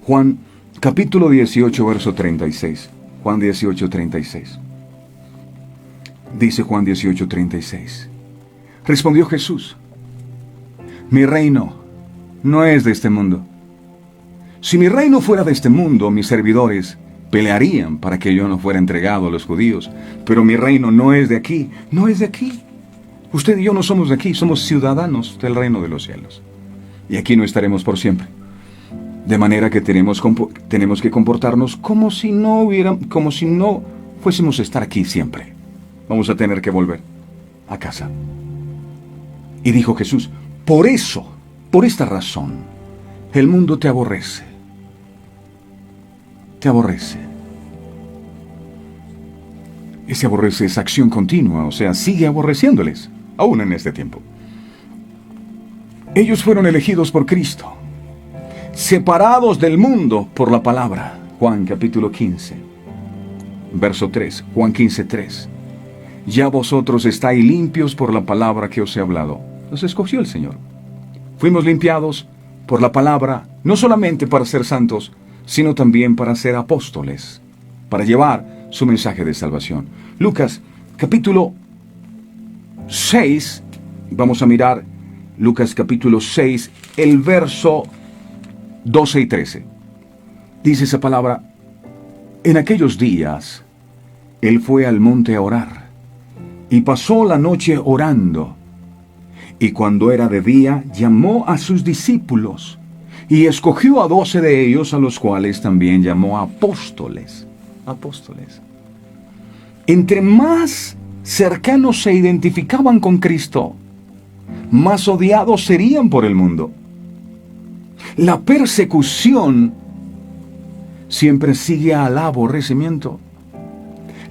Speaker 4: Juan capítulo 18, verso 36. Juan 18, 36. Dice Juan 18, 36. Respondió Jesús, mi reino no es de este mundo. Si mi reino fuera de este mundo, mis servidores pelearían para que yo no fuera entregado a los judíos. Pero mi reino no es de aquí, no es de aquí. Usted y yo no somos de aquí, somos ciudadanos del reino de los cielos. Y aquí no estaremos por siempre. De manera que tenemos que comportarnos como si no fuésemos a estar aquí siempre. Vamos a tener que volver a casa. Y dijo Jesús, por eso, por esta razón, el mundo te aborrece. Te aborrece. Ese aborrece es acción continua, o sea, sigue aborreciéndoles, aún en este tiempo. Ellos fueron elegidos por Cristo, separados del mundo por la palabra. Juan capítulo 15, verso 3. Juan 15, 3. Ya vosotros estáis limpios por la palabra que os he hablado. Los escogió el Señor. Fuimos limpiados por la palabra, no solamente para ser santos, sino también para ser apóstoles, para llevar su mensaje de salvación. Lucas capítulo 6, vamos a mirar Lucas capítulo 6, el verso 12 y 13. Dice esa palabra, en aquellos días, él fue al monte a orar, y pasó la noche orando, y cuando era de día, llamó a sus discípulos, y escogió a 12 de ellos, a los cuales también llamó apóstoles. Apóstoles. Entre más cercanos se identificaban con Cristo, más odiados serían por el mundo. La persecución siempre sigue al aborrecimiento.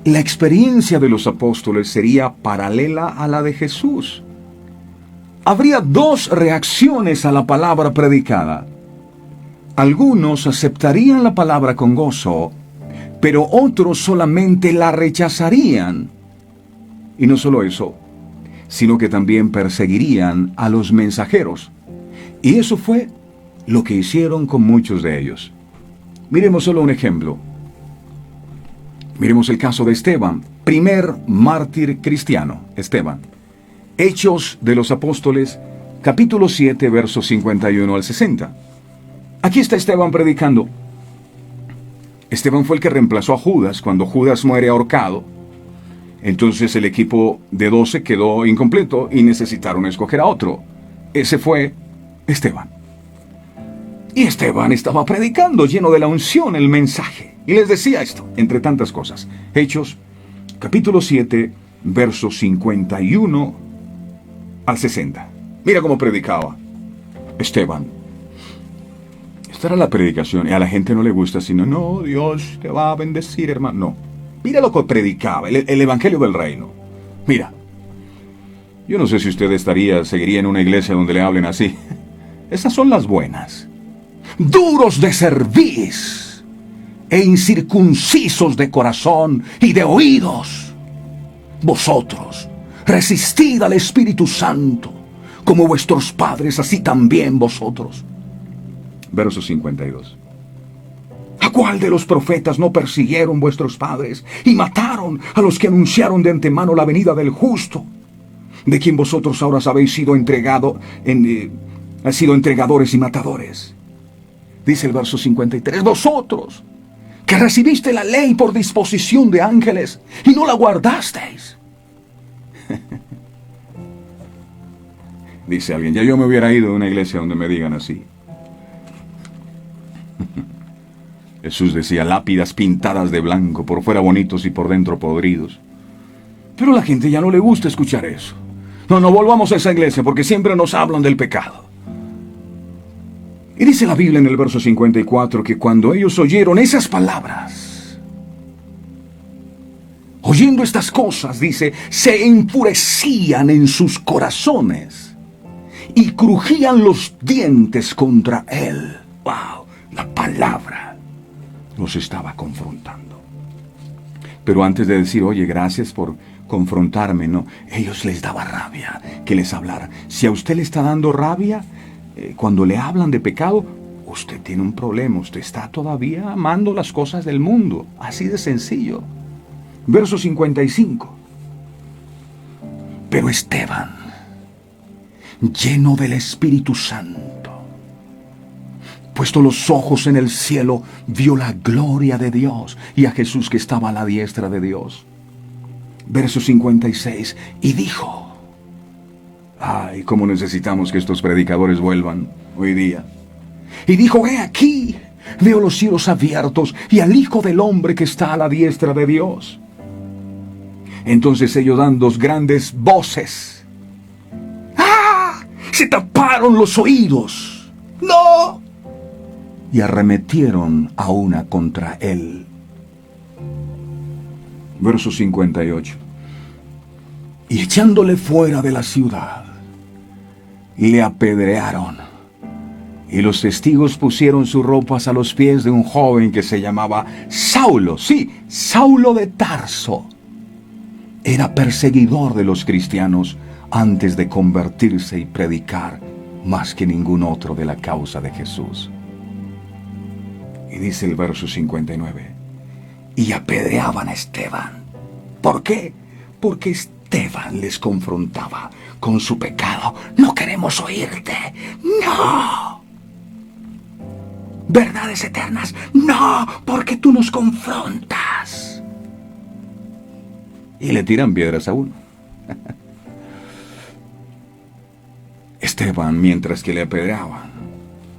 Speaker 4: la experiencia de los apóstoles sería paralela a la de Jesús. Habría dos reacciones a la palabra predicada. Algunos aceptarían la palabra con gozo, pero otros solamente la rechazarían. Y no solo eso, sino que también perseguirían a los mensajeros. Y eso fue lo que hicieron con muchos de ellos. Miremos solo un ejemplo. Miremos el caso de Esteban, primer mártir cristiano, Esteban. Hechos de los Apóstoles, capítulo 7, versos 51 al 60. Aquí está Esteban predicando. Esteban fue el que reemplazó a Judas cuando Judas muere ahorcado. Entonces el equipo de 12 quedó incompleto y necesitaron escoger a otro. Ese fue Esteban. Y Esteban estaba predicando, lleno de la unción, el mensaje. Y les decía esto, entre tantas cosas. Hechos, capítulo 7, versos 51 al 60. Mira cómo predicaba Esteban. Esta era la predicación, y a la gente no le gusta, sino, no, Dios te va a bendecir, hermano. No. Mira lo que predicaba, el evangelio del reino. Mira. Yo no sé si usted seguiría en una iglesia donde le hablen así. Esas son las buenas. Duros de cerviz e incircuncisos de corazón y de oídos. Vosotros, resistid al Espíritu Santo, como vuestros padres, así también vosotros. Verso 52. ¿A cuál de los profetas no persiguieron vuestros padres y mataron a los que anunciaron de antemano la venida del justo, de quien vosotros ahora habéis sido entregadores y matadores? Dice el verso 53, vosotros, que recibiste la ley por disposición de ángeles y no la guardasteis. Dice alguien, ya yo me hubiera ido de una iglesia donde me digan así. Jesús decía, lápidas pintadas de blanco, por fuera bonitos y por dentro podridos. Pero a la gente ya no le gusta escuchar eso. No volvamos a esa iglesia porque siempre nos hablan del pecado. Y dice la Biblia en el verso 54 que cuando ellos oyeron esas palabras, oyendo estas cosas, dice, se enfurecían en sus corazones y crujían los dientes contra él. ¡Wow! La palabra los estaba confrontando. Pero antes de decir, oye, gracias por confrontarme, no, ellos les daba rabia que les hablara. Si a usted le está dando rabia, cuando le hablan de pecado, usted tiene un problema, usted está todavía amando las cosas del mundo, así de sencillo. Verso 55. Pero Esteban, lleno del Espíritu Santo, puesto los ojos en el cielo, vio la gloria de Dios y a Jesús que estaba a la diestra de Dios. Verso 56. Y dijo, ay, cómo necesitamos que estos predicadores vuelvan hoy día. Y dijo, he aquí, veo los cielos abiertos y al Hijo del Hombre que está a la diestra de Dios. Entonces ellos dan dos grandes voces. ¡Ah! Se taparon los oídos. ¡No! Y arremetieron a una contra él. Verso 58. Y echándole fuera de la ciudad, le apedrearon. Y los testigos pusieron sus ropas a los pies de un joven que se llamaba Saulo. Sí, Saulo de Tarso. Era perseguidor de los cristianos antes de convertirse y predicar más que ningún otro de la causa de Jesús. Y dice el verso 59. Y apedreaban a Esteban. ¿Por qué? Porque Esteban les confrontaba con su pecado. No queremos oírte. No. Verdades eternas. No, porque tú nos confrontas. Y le tiran piedras a uno. Esteban, mientras que le apedreaban,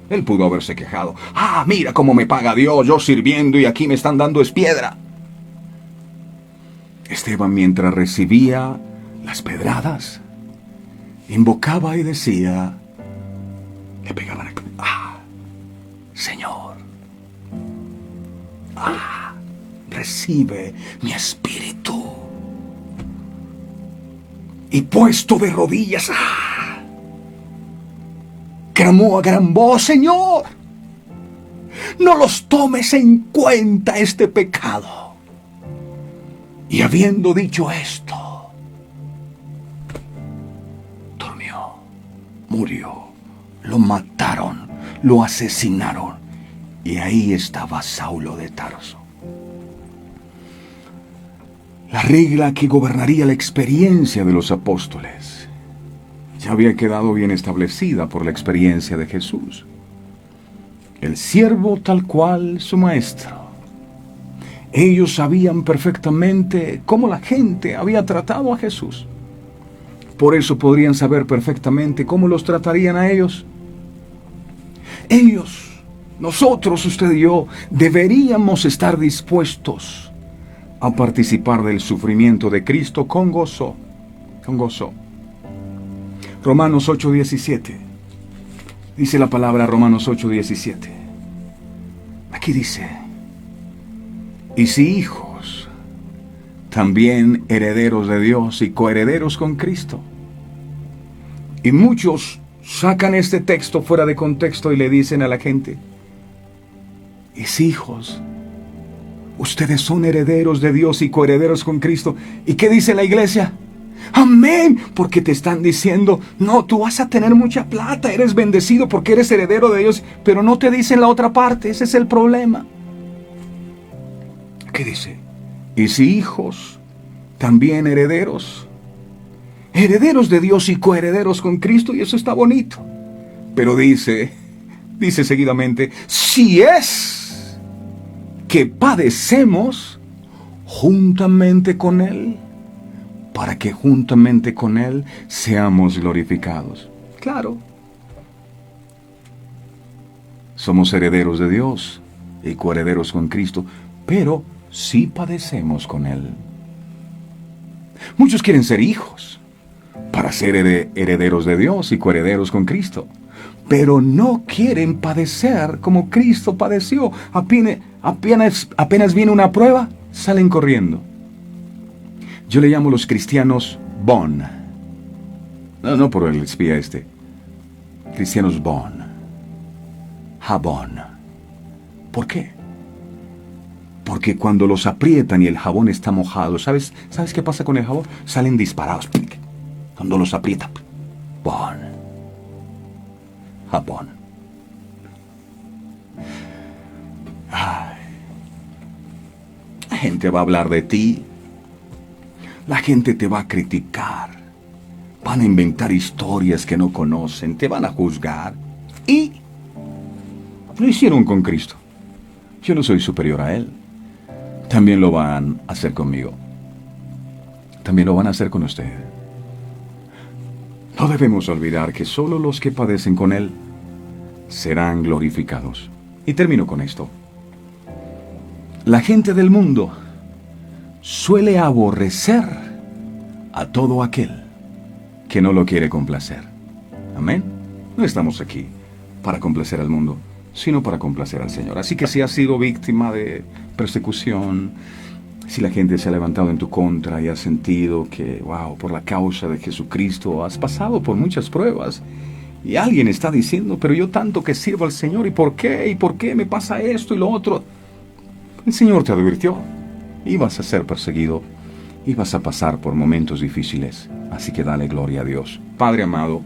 Speaker 4: él pudo haberse quejado. Ah, mira cómo me paga Dios, yo sirviendo y aquí me están dando es piedra. Esteban, mientras recibía las pedradas, invocaba y decía, le pegaban, Señor, recibe mi espíritu. Y puesto de rodillas, clamó a gran voz: Señor, no los tomes en cuenta este pecado. Y habiendo dicho esto, durmió, murió, lo mataron, lo asesinaron. Y ahí estaba Saulo de Tarso. La regla que gobernaría la experiencia de los apóstoles ya había quedado bien establecida por la experiencia de Jesús. El siervo tal cual su maestro. Ellos sabían perfectamente cómo la gente había tratado a Jesús. Por eso podrían saber perfectamente cómo los tratarían a ellos. Ellos, nosotros, usted y yo, deberíamos estar dispuestos a participar del sufrimiento de Cristo con gozo. Con gozo. Romanos 8:17. Dice la palabra, Romanos 8:17. Aquí dice: y si hijos, también herederos de Dios y coherederos con Cristo. Y muchos sacan este texto fuera de contexto y le dicen a la gente: y si hijos, ustedes son herederos de Dios y coherederos con Cristo. ¿Y qué dice la iglesia? Amén, porque te están diciendo: no, tú vas a tener mucha plata, eres bendecido porque eres heredero de Dios, pero no te dicen la otra parte. Ese es el problema. ¿Qué dice? Y si hijos, también herederos, herederos de Dios y coherederos con Cristo, y eso está bonito. Pero dice seguidamente: si es que padecemos juntamente con Él, para que juntamente con Él seamos glorificados. Claro. Somos herederos de Dios y coherederos con Cristo, pero sí padecemos con Él. Muchos quieren ser hijos para ser herederos de Dios y coherederos con Cristo, pero no quieren padecer como Cristo padeció. Apenas viene una prueba, salen corriendo. Yo le llamo a los cristianos Bon. No por el espía este. Cristianos Bon. Jabón. ¿Por qué? Porque cuando los aprietan y el jabón está mojado, ¿sabes qué pasa con el jabón? Salen disparados. Cuando los aprietan. Bon. Jabón. Ay. La gente va a hablar de ti. La gente te va a criticar. Van a inventar historias que no conocen. Te van a juzgar. Y lo hicieron con Cristo. Yo no soy superior a Él. También lo van a hacer conmigo. También lo van a hacer con usted. No debemos olvidar que solo los que padecen con Él serán glorificados. Y termino con esto. La gente del mundo suele aborrecer a todo aquel que no lo quiere complacer. Amén. No estamos aquí para complacer al mundo, sino para complacer al Señor. Así que si has sido víctima de persecución, si la gente se ha levantado en tu contra y has sentido que, por la causa de Jesucristo has pasado por muchas pruebas, y alguien está diciendo: pero yo tanto que sirvo al Señor, ¿y por qué? ¿Y por qué me pasa esto y lo otro? El Señor te advirtió. Ibas a ser perseguido, ibas a pasar por momentos difíciles, así que dale gloria a Dios. Padre amado,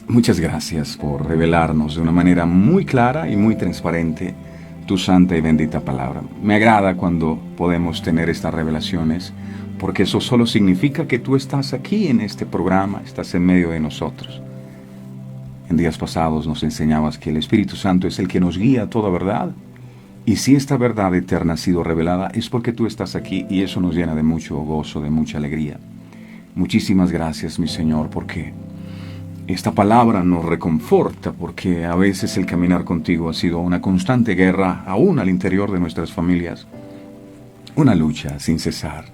Speaker 4: muchas gracias por revelarnos de una manera muy clara y muy transparente tu santa y bendita palabra. Me agrada cuando podemos tener estas revelaciones, porque eso solo significa que tú estás aquí en este programa, estás en medio de nosotros. En días pasados nos enseñabas que el Espíritu Santo es el que nos guía a toda verdad. Y si esta verdad eterna ha sido revelada, es porque tú estás aquí, y eso nos llena de mucho gozo, de mucha alegría. Muchísimas gracias, mi Señor, porque esta palabra nos reconforta, porque a veces el caminar contigo ha sido una constante guerra, aún al interior de nuestras familias. Una lucha sin cesar.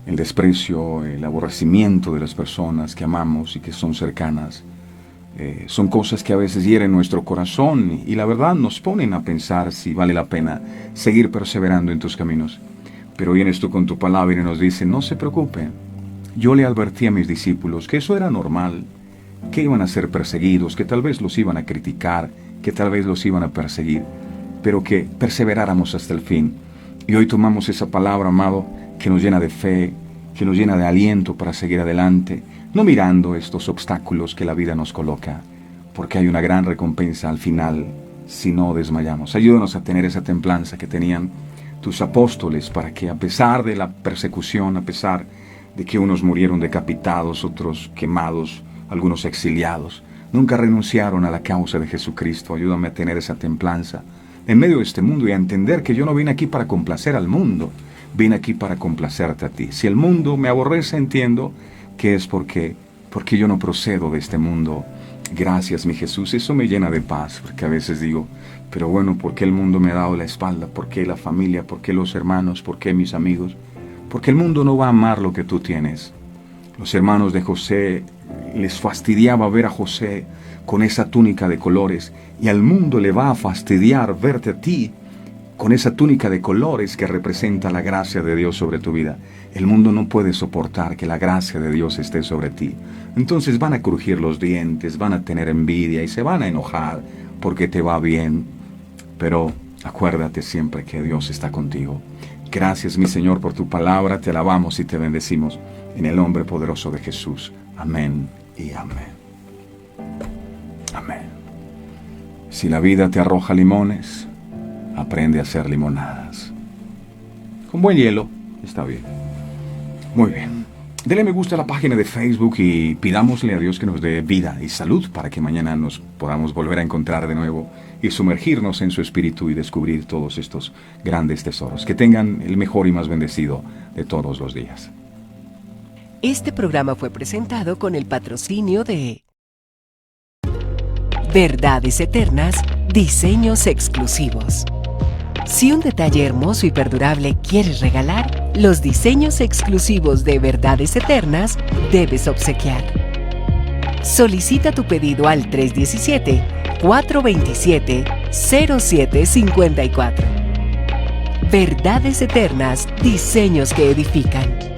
Speaker 4: El desprecio, el aborrecimiento de las personas que amamos y que son cercanas. Son cosas que a veces hieren nuestro corazón y la verdad nos ponen a pensar si vale la pena seguir perseverando en tus caminos. Pero vienes tú con tu palabra y nos dice, no se preocupen. Yo le advertí a mis discípulos que eso era normal, que iban a ser perseguidos, que tal vez los iban a criticar, que tal vez los iban a perseguir, pero que perseveráramos hasta el fin. Y hoy tomamos esa palabra, amado, que nos llena de fe, que nos llena de aliento para seguir adelante, no mirando estos obstáculos que la vida nos coloca, porque hay una gran recompensa al final si no desmayamos. Ayúdanos a tener esa templanza que tenían tus apóstoles, para que a pesar de la persecución, a pesar de que unos murieron decapitados, otros quemados, algunos exiliados, nunca renunciaron a la causa de Jesucristo. Ayúdame a tener esa templanza en medio de este mundo y a entender que yo no vine aquí para complacer al mundo, vine aquí para complacerte a ti. Si el mundo me aborrece, entiendo que es porque yo no procedo de este mundo. Gracias, mi Jesús, eso me llena de paz, porque a veces digo, pero bueno, ¿por qué el mundo me ha dado la espalda? ¿Por qué la familia? ¿Por qué los hermanos? ¿Por qué mis amigos? Porque el mundo no va a amar lo que tú tienes. Los hermanos de José, les fastidiaba ver a José con esa túnica de colores, y al mundo le va a fastidiar verte a ti con esa túnica de colores que representa la gracia de Dios sobre tu vida. El mundo no puede soportar que la gracia de Dios esté sobre ti. Entonces van a crujir los dientes, van a tener envidia y se van a enojar porque te va bien. Pero acuérdate siempre que Dios está contigo. Gracias, mi Señor, por tu palabra. Te alabamos y te bendecimos en el nombre poderoso de Jesús. Amén y amén. Amén. Si la vida te arroja limones, aprende a hacer limonadas. Con buen hielo, está bien. Muy bien. Dele me gusta a la página de Facebook y pidámosle a Dios que nos dé vida y salud para que mañana nos podamos volver a encontrar de nuevo y sumergirnos en su espíritu y descubrir todos estos grandes tesoros. Que tengan el mejor y más bendecido de todos los días.
Speaker 1: Este programa fue presentado con el patrocinio de Verdades Eternas, Diseños Exclusivos. Si un detalle hermoso y perdurable quieres regalar, los diseños exclusivos de Verdades Eternas debes obsequiar. Solicita tu pedido al 317-427-0754. Verdades Eternas, diseños que edifican.